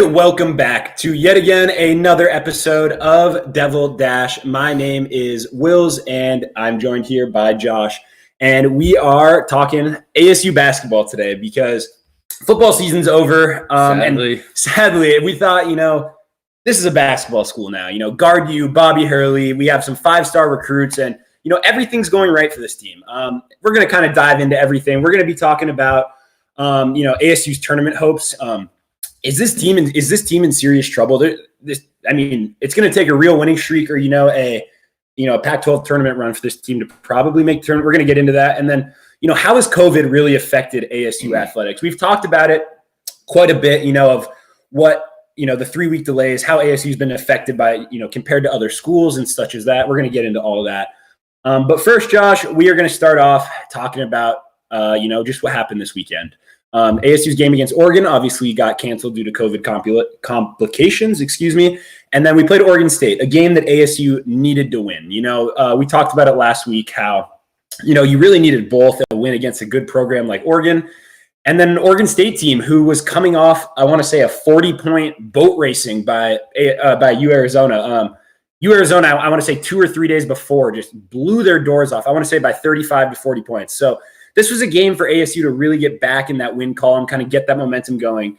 welcome back to yet again another episode of Devil Dash. My name is Wills, and I'm joined here by Josh. And we are talking ASU basketball today because football season's over. And sadly, we thought, this is a basketball school now. Guard you, Bobby Hurley. We have some five-star recruits, and everything's going right for this team. We're going to kind of dive into everything. We're going to be talking about ASU's tournament hopes. Is this team in serious trouble? It's going to take a real winning streak or a Pac-12 tournament run for this team to probably make the tournament. We're going to get into that, and then how has COVID really affected ASU athletics? We've talked about it quite a bit. Of what the 3-week delays, how ASU's been affected by compared to other schools and such as that. We're going to get into all of that. But first, Josh, we are going to start off talking about just what happened this weekend. ASU's game against Oregon obviously got canceled due to COVID complications, and then we played Oregon State, a game that ASU needed to win. We talked about it last week, how you really needed both a win against a good program like Oregon, and then an Oregon State team who was coming off, I want to say, a 40-point boat racing by Arizona. Arizona, I want to say 2 or 3 days before, just blew their doors off. I want to say by 35 to 40 points. So this was a game for ASU to really get back in that win column, kind of get that momentum going,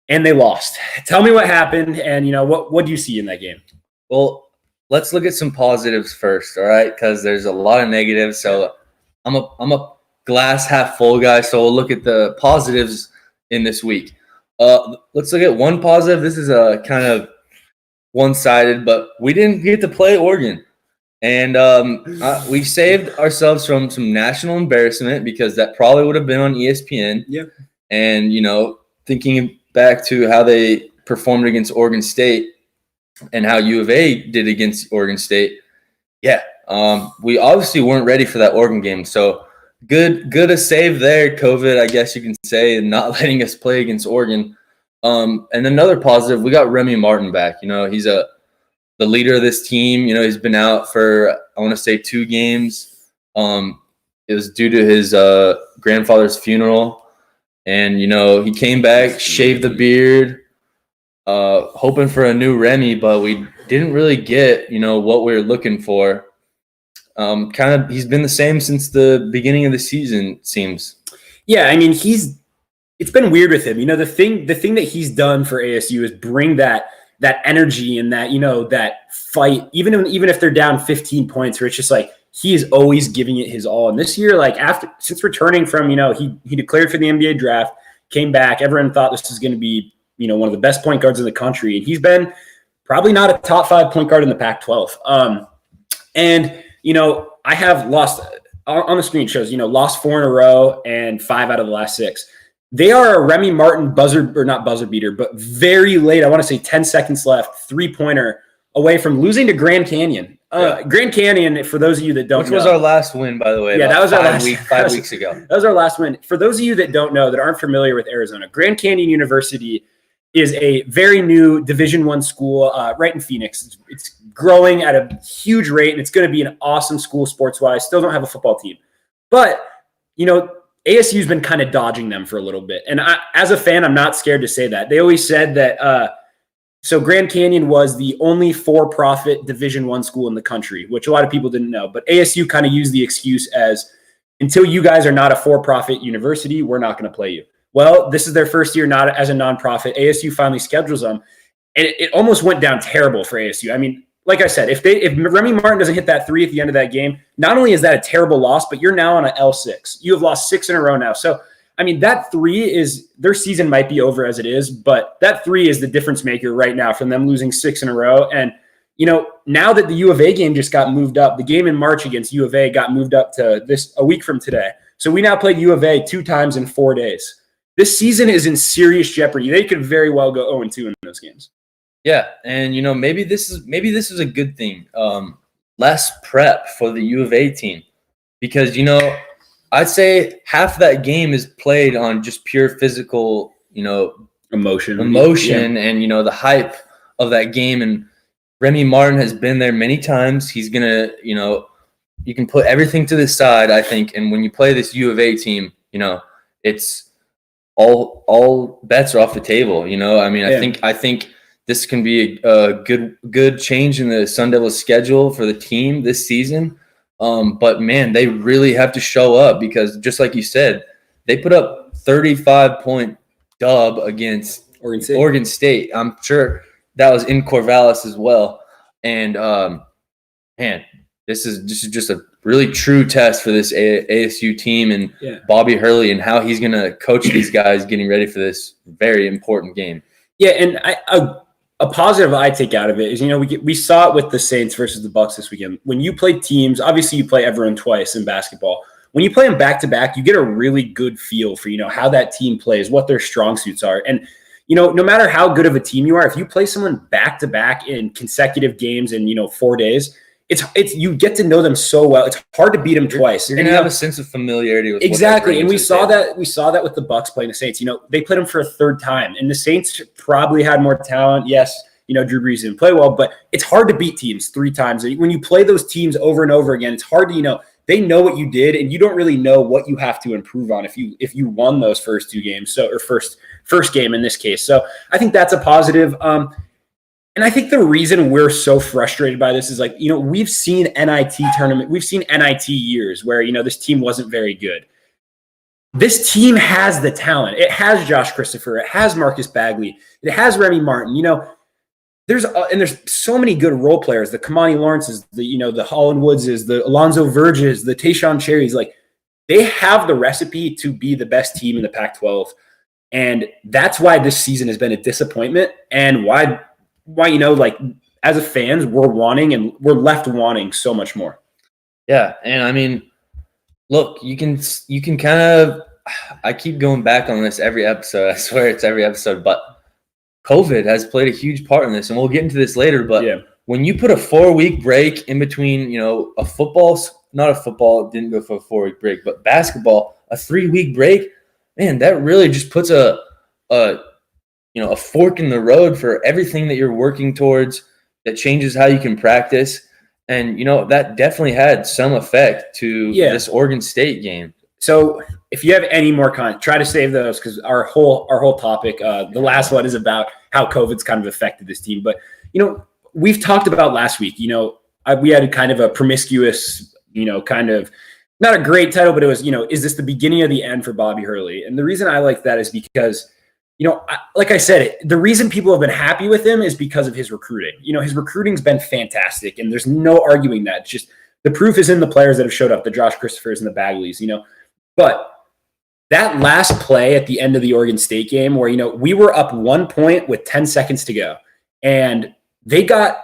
and they lost. Tell me what happened, and what do you see in that game? Well, let's look at some positives first, all right? Because there's a lot of negatives. So I'm a glass half full guy. So we'll look at the positives in this week. Let's look at one positive. This is a kind of one-sided, but we didn't get to play Oregon. And we saved ourselves from some national embarrassment because that probably would have been on ESPN. Yep. And, thinking back to how they performed against Oregon State and how U of A did against Oregon State, we obviously weren't ready for that Oregon game. So good a save there, COVID, I guess you can say, and not letting us play against Oregon. And another positive, we got Remy Martin back. He's the leader of this team. He's been out for, I want to say, 2 games. It was due to his grandfather's funeral. And, he came back, shaved the beard, hoping for a new Remy, but we didn't really get, what we were looking for. He's been the same since the beginning of the season, it seems. Yeah, it's been weird with him. The thing that he's done for ASU is bring that energy and that, that fight, even if they're down 15 points, where it's just like he is always giving it his all. And this year, since returning from, he declared for the NBA draft, came back, everyone thought this was going to be, one of the best point guards in the country. And he's been probably not a top 5 point guard in the Pac-12. I have lost on the screen, it shows, lost 4 in a row and 5 out of the last 6. They are a Remy Martin not buzzer beater, but very late, I want to say 10 seconds left, 3-pointer away from losing to Grand Canyon. Grand Canyon, for those of you that don't know. Which was our last win, by the way. Yeah, that was our last 5 weeks ago. That was our last win. For those of you that don't know, that aren't familiar with Arizona, Grand Canyon University is a very new Division I school right in Phoenix. It's growing at a huge rate, and it's going to be an awesome school sports-wise. Still don't have a football team. But, ASU's been kind of dodging them for a little bit. And as a fan, I'm not scared to say that. They always said that so Grand Canyon was the only for-profit Division I school in the country, which a lot of people didn't know. But ASU kind of used the excuse as, until you guys are not a for-profit university, we're not going to play you. Well, this is their first year not as a nonprofit. ASU finally schedules them. And it almost went down terrible for ASU. Like I said, if Remy Martin doesn't hit that 3 at the end of that game, not only is that a terrible loss, but you're now on an L6. You have lost 6 in a row now. So, that 3 is, their season might be over as it is, but that 3 is the difference maker right now from them losing 6 in a row. And, now that the U of A game just got moved up, the game in March against U of A got moved up to a week from today. So we now played U of A 2 times in 4 days. This season is in serious jeopardy. They could very well go 0-2 in those games. Yeah, and maybe this is a good thing. Less prep for the U of A team, because I'd say half that game is played on just pure physical, emotion, and the hype of that game. And Remy Martin has been there many times. He's gonna, you can put everything to the side, I think. And when you play this U of A team, it's all bets are off the table. You know, I mean, Yeah. I think this can be a good change in the Sun Devils schedule for the team this season. But man, they really have to show up because just like you said, they put up 35-point dub against Oregon State. I'm sure that was in Corvallis as well. And man, this is just a really true test for this ASU team and Bobby Hurley and how he's going to coach these guys getting ready for this very important game. Yeah, and a positive I take out of it is, you know, we saw it with the Saints versus the Bucks this weekend. When you play teams, obviously you play everyone twice in basketball. When you play them back-to-back, you get a really good feel for, you know, how that team plays, what their strong suits are. And, you know, no matter how good of a team you are, if you play someone back-to-back in consecutive games in, you know, 4 days, it's you get to know them so well. It's hard to beat them twice. You're going to have a sense of familiarity with exactly. And we saw that with the Bucks playing the Saints. You know, they played them for a third time, and the Saints probably had more talent. Yes, you know, Drew Brees didn't play well, but it's hard to beat teams 3 times. When you play those teams over and over again, it's hard to, you know, they know what you did, and you don't really know what you have to improve on if you won those first 2 games. So, or first game in this case. So I think that's a positive. And I think the reason we're so frustrated by this is, like, you know, we've seen NIT tournament, we've seen NIT years where, you know, this team wasn't very good. This team has the talent. It has Josh Christopher. It has Marcus Bagley. It has Remy Martin. You know, there's so many good role players. The Kamani Lawrences, the Holland Woodses, the Alonzo Verges, the Tayshaun Cherries. Like, they have the recipe to be the best team in the Pac-12. And that's why this season has been a disappointment, and why, you know, like, as a fans, we're left wanting so much more. Yeah. And I mean, look, you can kind of, I keep going back on this every episode. I swear it's every episode, but COVID has played a huge part in this, and we'll get into this later. But when you put a 4-week break in between, you know, didn't go for a 4-week break, but basketball, a 3-week break, man, that really just puts a fork in the road for everything that you're working towards. That changes how you can practice. And, you know, that definitely had some effect to this Oregon State game. So if you have any more content, try to save those, because our whole topic, the last one, is about how COVID's kind of affected this team. But, you know, we've talked about last week, you know, we had kind of a promiscuous, you know, kind of not a great title, but it was, you know, is this the beginning of the end for Bobby Hurley? And the reason I like that is because, you know, like I said, the reason people have been happy with him is because of his recruiting. You know, his recruiting's been fantastic, and there's no arguing that. It's just the proof is in the players that have showed up, the Josh Christophers and the Bagleys, you know. But that last play at the end of the Oregon State game where, you know, we were up 1 point with 10 seconds to go, and they got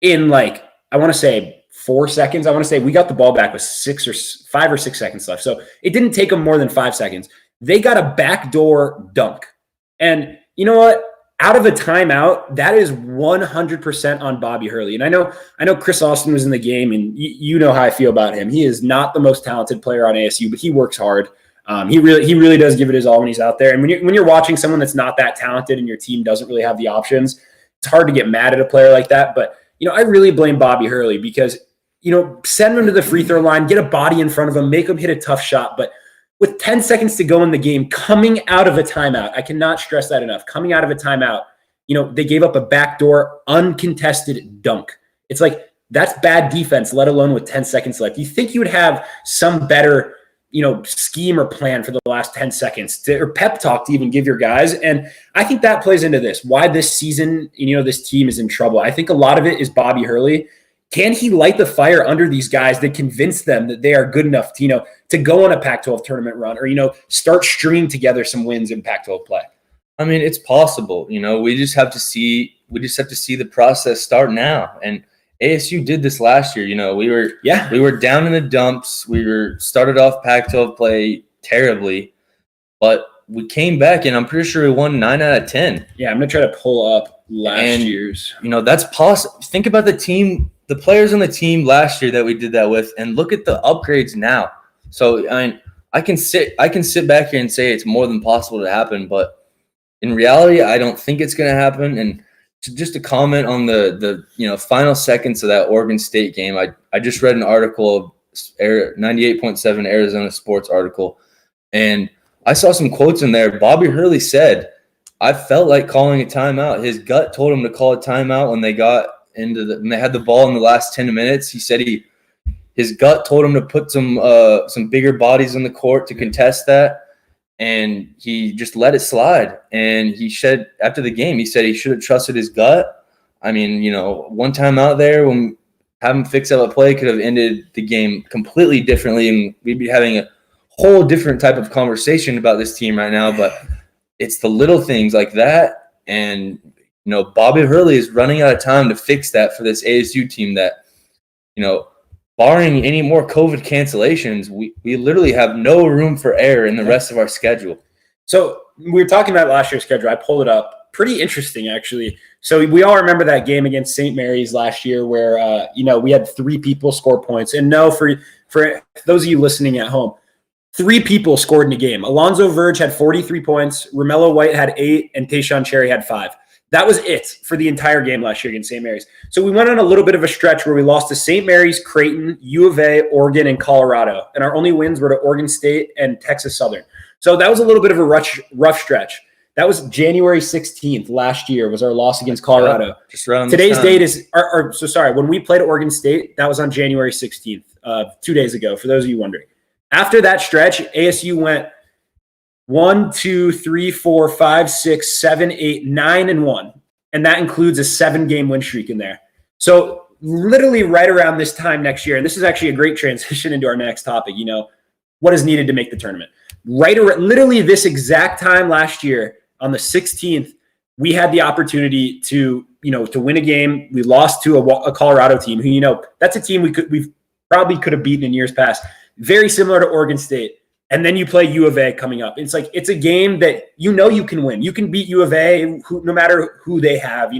in, like, I want to say 4 seconds. I want to say we got the ball back with 5 or 6 seconds left. So it didn't take them more than 5 seconds. They got a backdoor dunk. And you know what? Out of a timeout, that is 100% on Bobby Hurley. And I know Chris Austin was in the game, and you know how I feel about him. He is not the most talented player on ASU, but he works hard. He really does give it his all when he's out there. And when you're watching someone that's not that talented and your team doesn't really have the options, it's hard to get mad at a player like that. But, you know, I really blame Bobby Hurley because, you know, send him to the free throw line, get a body in front of him, make him hit a tough shot. But with 10 seconds to go in the game, coming out of a timeout, I cannot stress that enough. Coming out of a timeout, you know, they gave up a backdoor uncontested dunk. It's like, that's bad defense, let alone with 10 seconds left. You think you would have some better, you know, scheme or plan for the last 10 seconds or pep talk to even give your guys. And I think that plays into this, why this season, you know, this team is in trouble. I think a lot of it is Bobby Hurley. Can he light the fire under these guys that convince them that they are good enough to, you know, to go on a Pac-12 tournament run, or, you know, start stringing together some wins in Pac-12 play? I mean, it's possible. You know, we just have to see the process start now. And ASU did this last year. You know, we were down in the dumps. We started off Pac-12 play terribly, but we came back, and I'm pretty sure we won 9 out of 10. Yeah, I'm gonna try to pull up last year's. You know, that's possible. Think about the team, the players on the team last year that we did that with, and look at the upgrades now. So I mean, I can sit back here and say it's more than possible to happen, but in reality, I don't think it's going to happen. And just to comment on the you know, final seconds of that Oregon State game, I just read an article, 98.7 Arizona Sports article, and I saw some quotes in there. Bobby Hurley said, I felt like calling a timeout. His gut told him to call a timeout when they got when they had the ball in the last 10 minutes. He said his gut told him to put some bigger bodies on the court to contest that, and he just let it slide. And he said after the game, he said he should have trusted his gut. I mean, one time out there when having fix up a play could have ended the game completely differently, and we'd be having a whole different type of conversation about this team right now. But it's the little things like that, and Bobby Hurley is running out of time to fix that for this ASU team that, barring any more COVID cancellations, we literally have no room for error in the rest of our schedule. So we were talking about last year's schedule. I pulled it up. Pretty interesting, actually. So we all remember that game against St. Mary's last year where, we had 3 people score points. And no, for those of you listening at home, 3 people scored in the game. Alonzo Verge had 43 points, Romello White had 8, and Tayshaun Cherry had 5. That was it for the entire game last year against St. Mary's. So we went on a little bit of a stretch where we lost to St. Mary's, Creighton, U of A, Oregon, and Colorado. And our only wins were to Oregon State and Texas Southern. So that was a little bit of a rough stretch. That was January 16th last year was our loss against Colorado. Just around today's date is when we played Oregon State, that was on January 16th, 2 days ago, for those of you wondering. After that stretch, ASU went 1, 2, 3, 4, 5, 6, 7, 8, 9, and 1. And that includes a 7-game win streak in there. So literally right around this time next year, and this is actually a great transition into our next topic, what is needed to make the tournament. Literally this exact time last year, on the 16th, we had the opportunity to win a game. We lost to a Colorado team who, that's a team we probably could have beaten in years past. Very similar to Oregon State. And then you play U of A coming up. It's like it's a game that you can win. You can beat U of A no matter who they have.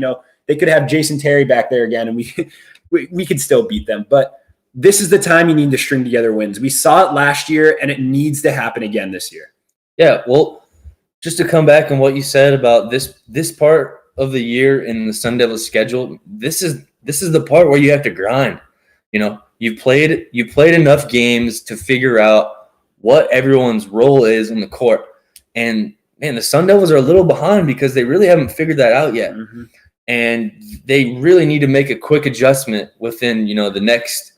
They could have Jason Terry back there again, and we could still beat them. But this is the time you need to string together wins. We saw it last year, and it needs to happen again this year. Yeah, well, just to come back on what you said about this part of the year in the Sun Devils schedule, this is the part where you have to grind. You've played enough games to figure out what everyone's role is in the court. And man, the Sun Devils are a little behind because they really haven't figured that out yet. Mm-hmm. And they really need to make a quick adjustment within, the next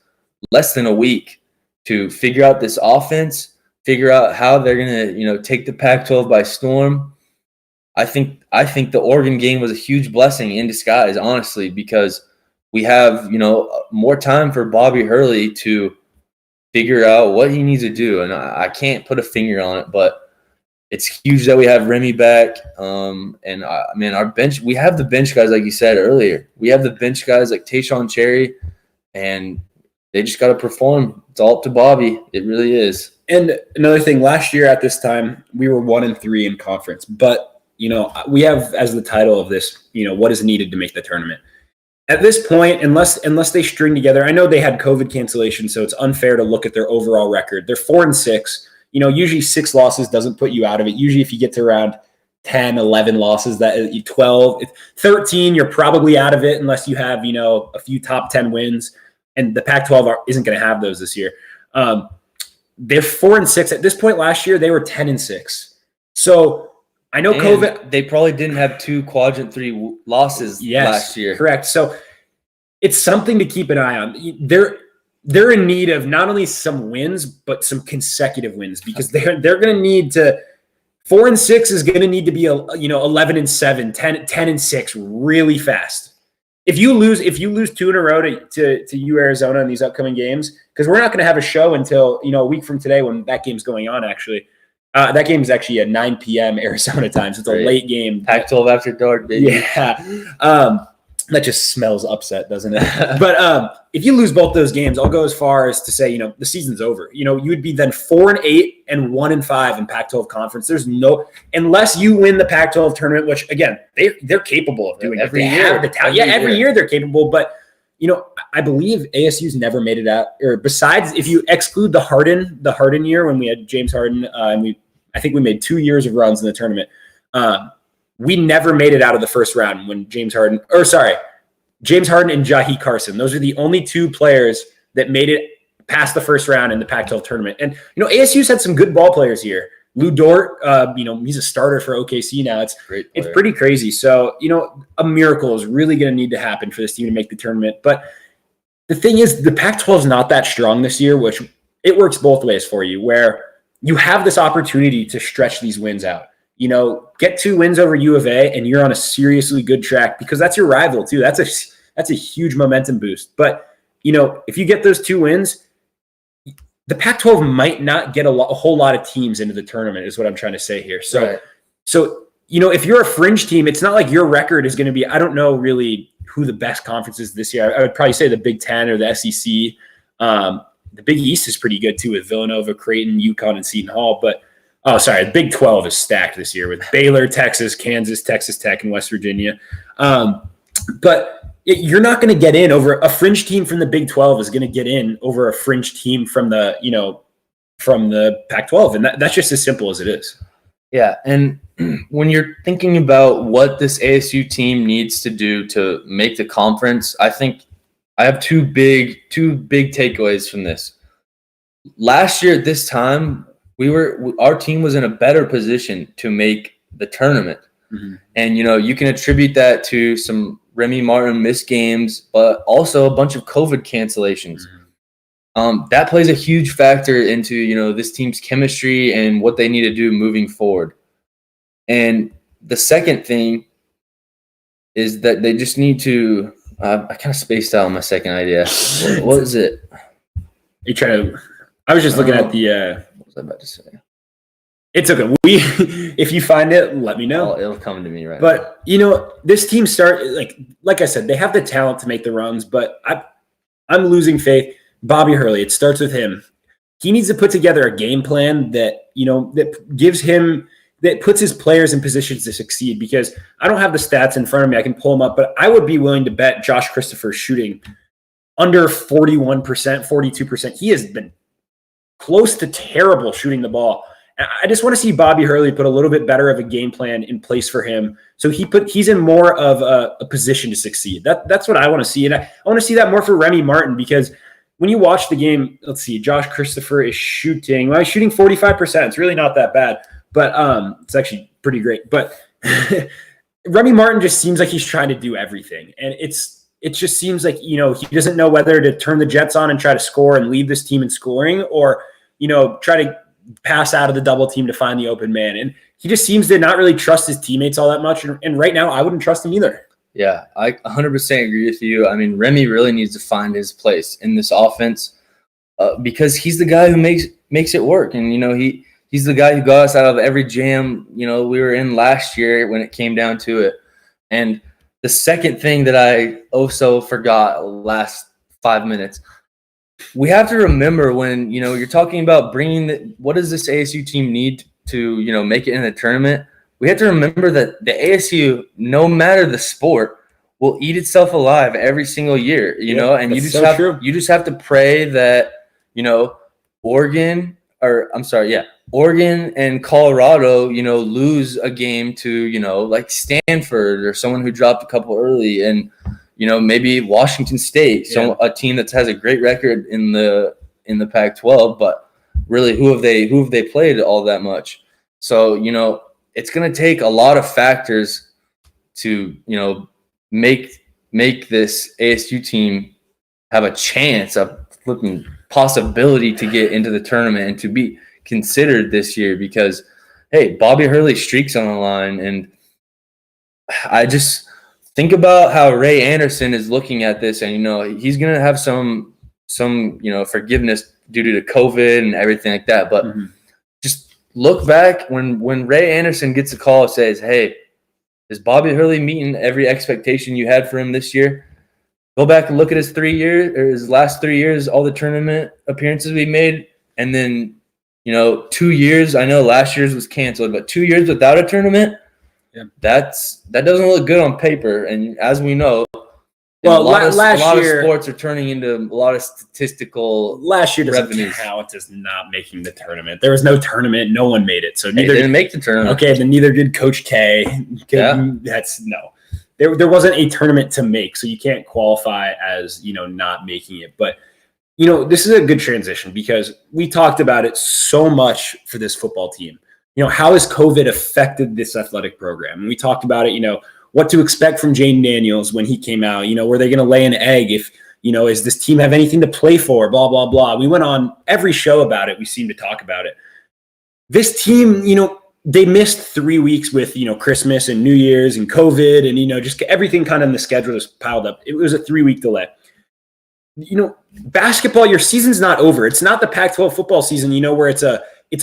less than a week to figure out this offense, figure out how they're going to, take the Pac-12 by storm. I think the Oregon game was a huge blessing in disguise, honestly, because we have, more time for Bobby Hurley to figure out what he needs to do. And I can't put a finger on it, but it's huge that we have Remy back. Our bench, we have the bench guys, like you said earlier. We have the bench guys like Tayshaun Cherry, and they just got to perform. It's all up to Bobby. It really is. And another thing, last year at this time, we were 1-3 in conference. But, we have as the title of this, what is needed to make the tournament. At this point, unless they string together, I know they had COVID cancellation, so it's unfair to look at their overall record. They're 4-6. Usually 6 losses doesn't put you out of it. Usually if you get to around 10, 11 losses, 12, 13, you're probably out of it unless you have, a few top 10 wins. And the Pac-12 isn't going to have those this year. They're 4-6. At this point last year, they were 10-6. So I know COVID. They probably didn't have 2 quadrant 3 losses last year. Correct. So it's something to keep an eye on. They're in need of not only some wins, but some consecutive wins, because they're going to need to. 4-6 is going to need to be 11-7, 10-6 really fast. If you lose 2 in a row to Arizona in these upcoming games, because we're not going to have a show until a week from today when that game's going on. Actually, that game is actually at 9 p.m. Arizona time, so it's a late game. Pac-12 after dark, baby. Yeah, that just smells upset, doesn't it? But if you lose both those games, I'll go as far as to say the season's over. You would be then 4-8 and 1-5 in Pac-12 conference. There's no, unless you win the Pac-12 tournament, which again they're capable of doing every year. Every year they're capable. But I believe ASU's never made it out. Or besides, if you exclude the Harden year when we had James Harden, and I think we made 2 years of runs in the tournament. We never made it out of the first round when James Harden and Jahi Carson. Those are the only 2 players that made it past the first round in the Pac-12 tournament. And, ASU's had some good ball players here. Lou Dort, he's a starter for OKC now. It's pretty crazy. So, a miracle is really going to need to happen for this team to make the tournament. But the thing is, the Pac-12 is not that strong this year, which it works both ways for you, where you have this opportunity to stretch these wins out. Get 2 wins over U of A, and you're on a seriously good track because that's your rival too. That's a huge momentum boost. But, if you get those 2 wins, the Pac-12 might not get a whole lot of teams into the tournament is what I'm trying to say here. So, right. So, if you're a fringe team, it's not like your record is going to be, I don't know really who the best conference is this year. I would probably say the Big Ten or the SEC. The Big East is pretty good too with Villanova, Creighton, UConn, and Seton Hall. But, the Big 12 is stacked this year with Baylor, Texas, Kansas, Texas Tech, and West Virginia. But you're not going to get in over a fringe team from the Big 12 is going to get in over a fringe team from the Pac-12. And that's just as simple as it is. Yeah. And when you're thinking about what this ASU team needs to do to make the conference, I think I have two big takeaways from this. Last year at this time, our team was in a better position to make the tournament. Mm-hmm. And, you can attribute that to some Remy Martin missed games, but also a bunch of COVID cancellations. Mm-hmm. That plays a huge factor into, this team's chemistry and what they need to do moving forward. And the second thing is that they just need to I kind of spaced out on my second idea. What is it? I was just looking at the what was I about to say? It's okay. If you find it, let me know. It'll come to me right now. But, this team like I said, they have the talent to make the runs, but I'm losing faith. Bobby Hurley, it starts with him. He needs to put together a game plan that, that puts his players in positions to succeed, because I don't have the stats in front of me. I can pull them up, but I would be willing to bet Josh Christopher shooting under 41%, 42%. He has been close to terrible shooting the ball. I just want to see Bobby Hurley put a little bit better of a game plan in place for him, so he's in more of a position to succeed. That's what I want to see, and I want to see that more for Remy Martin, because when you watch the game, let's see, Josh Christopher is shooting 45%. It's really not that bad, but it's actually pretty great. But Remy Martin just seems like he's trying to do everything, and it just seems like he doesn't know whether to turn the Jets on and try to score and lead this team in scoring, or try to pass out of the double team to find the open man. And he just seems to not really trust his teammates all that much. And right now, I wouldn't trust him either. Yeah, I 100% agree with you. I mean, Remy really needs to find his place in this offense because he's the guy who makes it work. And, he's the guy who got us out of every jam, we were in last year when it came down to it. And the second thing that I also forgot last 5 minutes, we have to remember when, you're talking about what does this ASU team need to, make it in the tournament? We have to remember that the ASU, no matter the sport, will eat itself alive every single year, and you just have to pray that, Oregon and Colorado, lose a game to, like Stanford or someone who dropped a couple early, and maybe Washington State, a team that has a great record in the Pac-12, but really, who have they played all that much? So it's going to take a lot of factors to make this ASU team have a chance, a flipping possibility to get into the tournament and to be considered this year. Because hey, Bobby Hurley streaks on the line, and I just think about how Ray Anderson is looking at this, and he's going to have some forgiveness due to COVID and everything like that. But just look back when Ray Anderson gets a call and says, "Hey, is Bobby Hurley meeting every expectation you had for him this year?" Go back and look at his last 3 years, all the tournament appearances we made, and then 2 years. I know last year's was canceled, but 2 years without a tournament. Yeah. That doesn't look good on paper, and as we know, a lot of sports are turning into a lot of statistical. Last year doesn't count as not making the tournament. There was no tournament; no one made it, so neither didn't make the tournament. Okay, then neither did Coach K. That's no. There wasn't a tournament to make, so you can't qualify as not making it. But this is a good transition because we talked about it so much for this football team. how has COVID affected this athletic program? And we talked about it, what to expect from Jaden Daniels when he came out. Were they going to lay an egg? If, is this team have anything to play for? Blah, blah, blah. We went on every show about it. We seem to talk about it. This team, they missed 3 weeks with, Christmas and New Year's and COVID and, just everything kind of in the schedule just piled up. It was a 3-week delay. Basketball, your season's not over. It's not the Pac-12 football season, where it's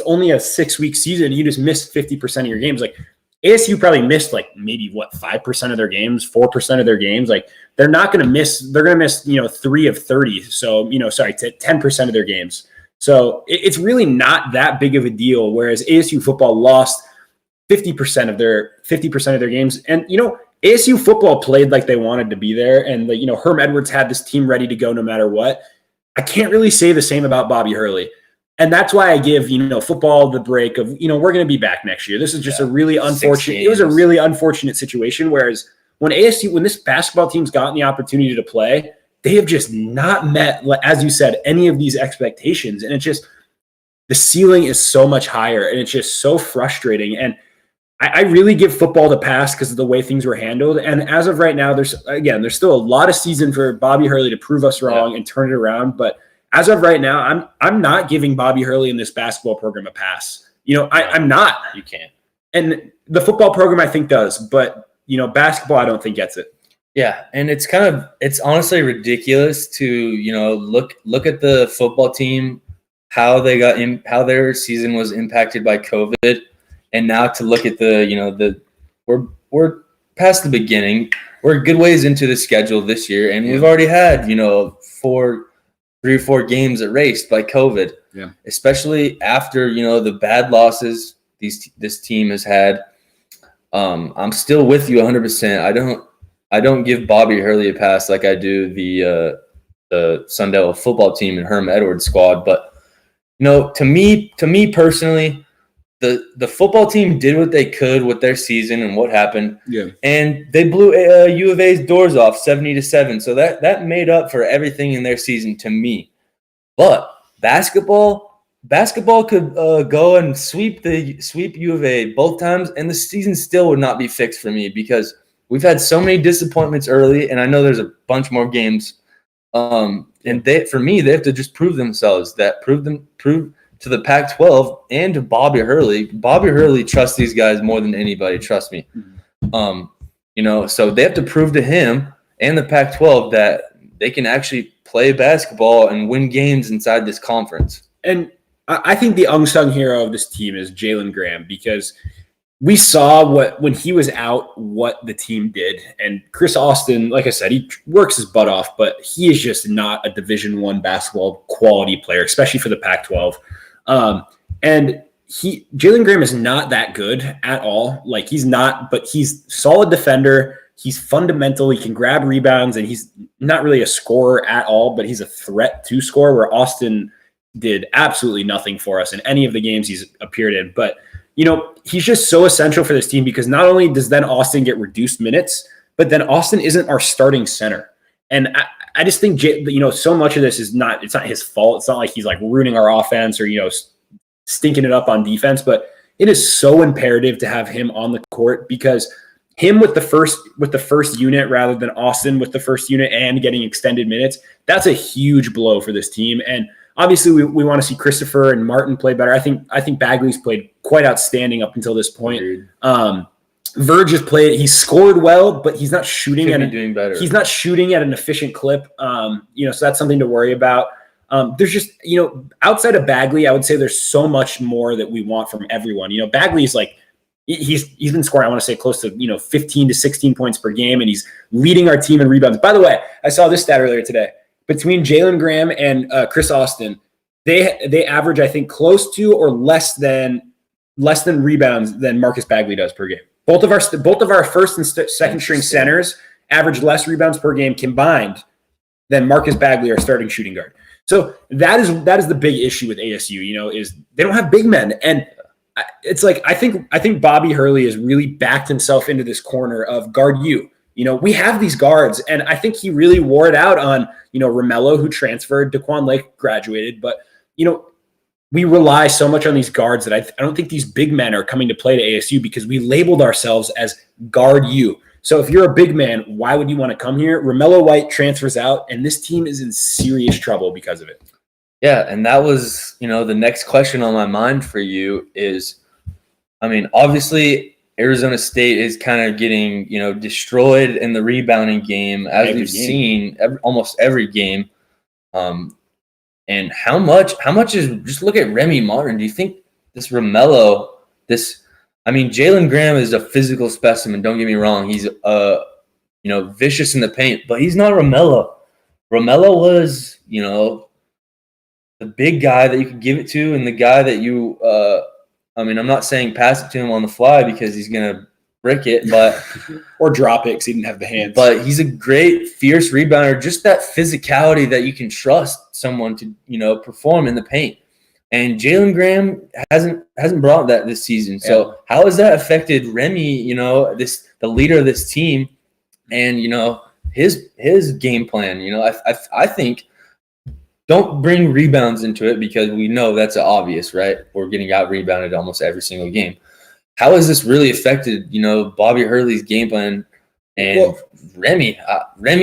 only a 6-week season and you just missed 50% of your games. Like ASU probably missed maybe 5% of their games, 4% of their games. Like they're going to miss 3 of 30. So, 10% of their games. So it's really not that big of a deal. Whereas ASU football lost 50% of their games. And, ASU football played like they wanted to be there. And, Herm Edwards had this team ready to go no matter what. I can't really say the same about Bobby Hurley. And that's why I give, football the break of, we're going to be back next year. This is just a really unfortunate, it was a really unfortunate situation. Whereas when this basketball team's gotten the opportunity to play, they have just not met, as you said, any of these expectations. And it's just, the ceiling is so much higher and it's just so frustrating. And I really give football the pass because of the way things were handled. And as of right now, there's still a lot of season for Bobby Hurley to prove us wrong and turn it around. But as of right now, I'm not giving Bobby Hurley in this basketball program a pass. I'm not. You can't. And the football program I think does, but basketball I don't think gets it. Yeah, and it's honestly ridiculous to look at the football team, how their season was impacted by COVID, and now to look at we're past the beginning. We're a good ways into the schedule this year, and we've already had 3 or 4 games erased by COVID. Yeah, especially after the bad losses this team has had. I'm still with you 100%. I don't give Bobby Hurley a pass like I do the Sun Devil football team and Herm Edwards squad. But to me personally, the football team did what they could with their season and what happened. Yeah, and they blew U of A's doors off 70-7. So that made up for everything in their season to me. But basketball could go and sweep U of A both times, and the season still would not be fixed for me because we've had so many disappointments early, and I know there's a bunch more games. And for me, they have to just prove themselves. Prove to the Pac-12 and to Bobby Hurley. Bobby Hurley trusts these guys more than anybody. Trust me. So they have to prove to him and the Pac-12 that they can actually play basketball and win games inside this conference. And I think the unsung hero of this team is Jalen Graham, because we saw when he was out, what the team did. And Chris Austin, like I said, he works his butt off, but he is just not a Division I basketball quality player, especially for the Pac-12. And Jalen Graham is not that good at all. Like he's not, but he's solid defender. He's fundamental. He can grab rebounds, and he's not really a scorer at all, but he's a threat to score, where Austin did absolutely nothing for us in any of the games he's appeared in. But, he's just so essential for this team, because not only does then Austin get reduced minutes, but then Austin isn't our starting center. And I just think, so much of this it's not his fault. It's not like he's like ruining our offense or, stinking it up on defense, but it is so imperative to have him on the court, because him with the first unit rather than Austin with the first unit and getting extended minutes, that's a huge blow for this team. And obviously we want to see Christopher and Martin play better. I think Bagley's played quite outstanding up until this point. Verge has played, he scored well, but he's not shooting doing better. He's not shooting at an efficient clip. So that's something to worry about. There's just, outside of Bagley, I would say there's so much more that we want from everyone. Bagley's like, he's been scoring, I want to say close to, 15 to 16 points per game, and he's leading our team in rebounds. By the way, I saw this stat earlier today. Between Jalen Graham and Chris Austin, they average, I think, close to or less than rebounds than Marcus Bagley does per game. Both of our first and second string centers average less rebounds per game combined than Marcus Bagley, our starting shooting guard. So that is the big issue with ASU. Is they don't have big men, and it's like I think Bobby Hurley has really backed himself into this corner of guard you. We have these guards, and I think he really wore it out on, Romello, who transferred, Daquan Lake graduated, but, we rely so much on these guards that I don't think these big men are coming to play to ASU because we labeled ourselves as guard you. So if you're a big man, why would you want to come here? Romello White transfers out, and this team is in serious trouble because of it. Yeah, and that was, the next question on my mind for you is, obviously Arizona State is kind of getting, destroyed in the rebounding game as we've seen almost every game. And how much is, just look at Remy Martin. Do you think this Romello, Jalen Graham is a physical specimen. Don't get me wrong. He's, vicious in the paint, but he's not Romello. Romello was, the big guy that you could give it to, and the guy that you, I'm not saying pass it to him on the fly because he's going to brick it, but or drop it because he didn't have the hands. But he's a great, fierce rebounder. Just that physicality that you can trust someone to, perform in the paint. And Jalen Graham hasn't brought that this season. So how has that affected Remy? The leader of this team, and his game plan. I think. Don't bring rebounds into it because we know that's obvious, right? We're getting out rebounded almost every single game. How has this really affected, Bobby Hurley's game plan? And Remy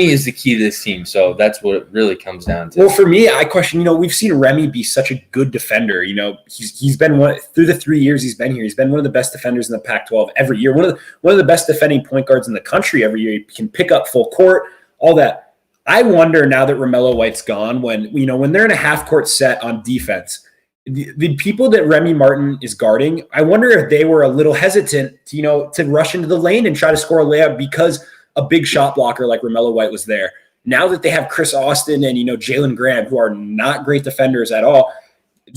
is the key to this team. So that's what it really comes down to. Well, for me, I question, we've seen Remy be such a good defender. He's been through the 3 years he's been here. He's been one of the best defenders in the Pac-12 every year. One of the best defending point guards in the country every year. He can pick up full court, all that. I wonder now that Romello White's gone, when they're in a half-court set on defense, the people that Remy Martin is guarding, I wonder if they were a little hesitant to rush into the lane and try to score a layup because a big shot blocker like Romello White was there. Now that they have Chris Austin and Jalen Graham, who are not great defenders at all,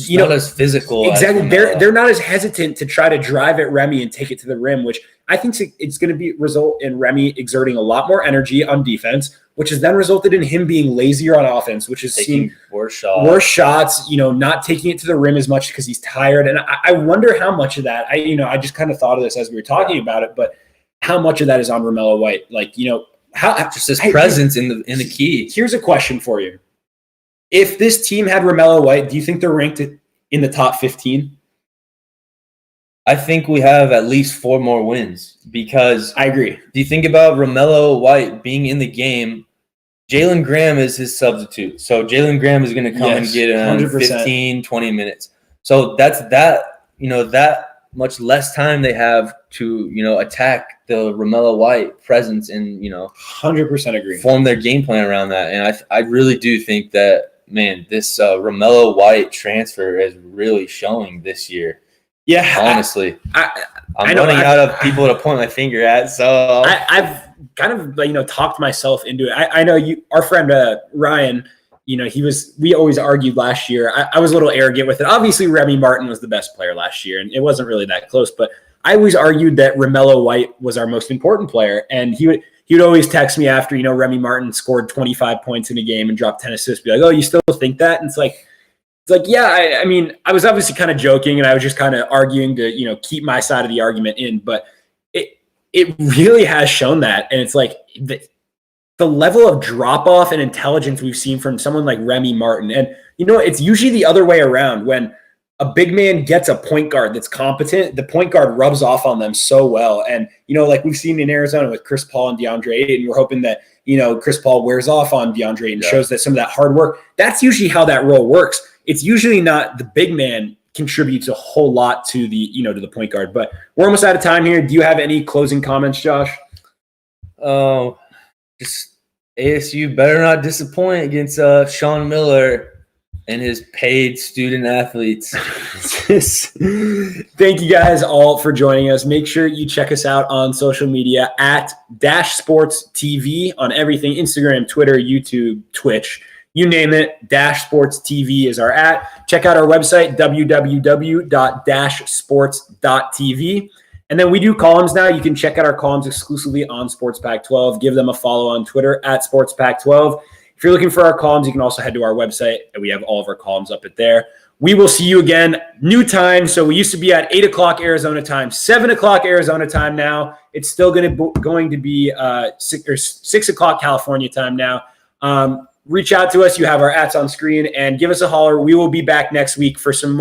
not as physical. Exactly, they're not as hesitant to try to drive at Remy and take it to the rim, which I think it's going to result in Remy exerting a lot more energy on defense, which has then resulted in him being lazier on offense, which is taking worse shots, not taking it to the rim as much because he's tired. And I wonder how much of that, I just kind of thought of this as we were talking about it, but how much of that is on Romello White? How just his presence in the key. Here's a question for you. If this team had Romello White, do you think they're ranked in the top 15? I think we have at least 4 more wins because I agree. Do you think about Romello White being in the game? Jalen Graham is his substitute. So Jalen Graham is going to come and get him 15, 20 minutes. So that's that much less time they have to, attack the Romello White presence and, 100% agree. Form their game plan around that. And I really do think that, man, this Romello White transfer is really showing this year. Yeah, honestly, I'm running out of people to point my finger at. So I've kind of talked myself into it. I know our friend Ryan. We always argued last year. I was a little arrogant with it. Obviously, Remy Martin was the best player last year, and it wasn't really that close. But I always argued that Romello White was our most important player, and he would always text me after Remy Martin scored 25 points in a game and dropped 10 assists. Be like, "Oh, you still think that?" And it's like, yeah. I was obviously kind of joking, and I was just kind of arguing to keep my side of the argument in. But it really has shown that, and it's like the level of drop off and intelligence we've seen from someone like Remy Martin, and it's usually the other way around. When a big man gets a point guard that's competent, the point guard rubs off on them so well. And like we've seen in Arizona with Chris Paul and DeAndre Ayton, we're hoping that Chris Paul wears off on DeAndre Ayton, shows that some of that hard work. That's usually how that role works. It's usually not the big man contributes a whole lot to the to the point guard. But we're almost out of time here. Do you have any closing comments, Josh? Oh, just ASU better not disappoint against Sean Miller and his paid student athletes. Thank you guys all for joining us. Make sure you check us out on social media at Dash Sports TV on everything: Instagram, Twitter, YouTube, Twitch. You name it, Dash Sports TV is our @ Check out our website, www.dashsports.tv. And then we do columns now. You can check out our columns exclusively on Sports Pac-12. Give them a follow on Twitter at Sports Pac-12. If you're looking for our columns, you can also head to our website, and we have all of our columns up at there. We will see you again. New time. So we used to be at 8 o'clock Arizona time, 7 o'clock Arizona time now. It's still going to be 6 o'clock California time now. Reach out to us. You have our @ on screen, and give us a holler. We will be back next week for some more.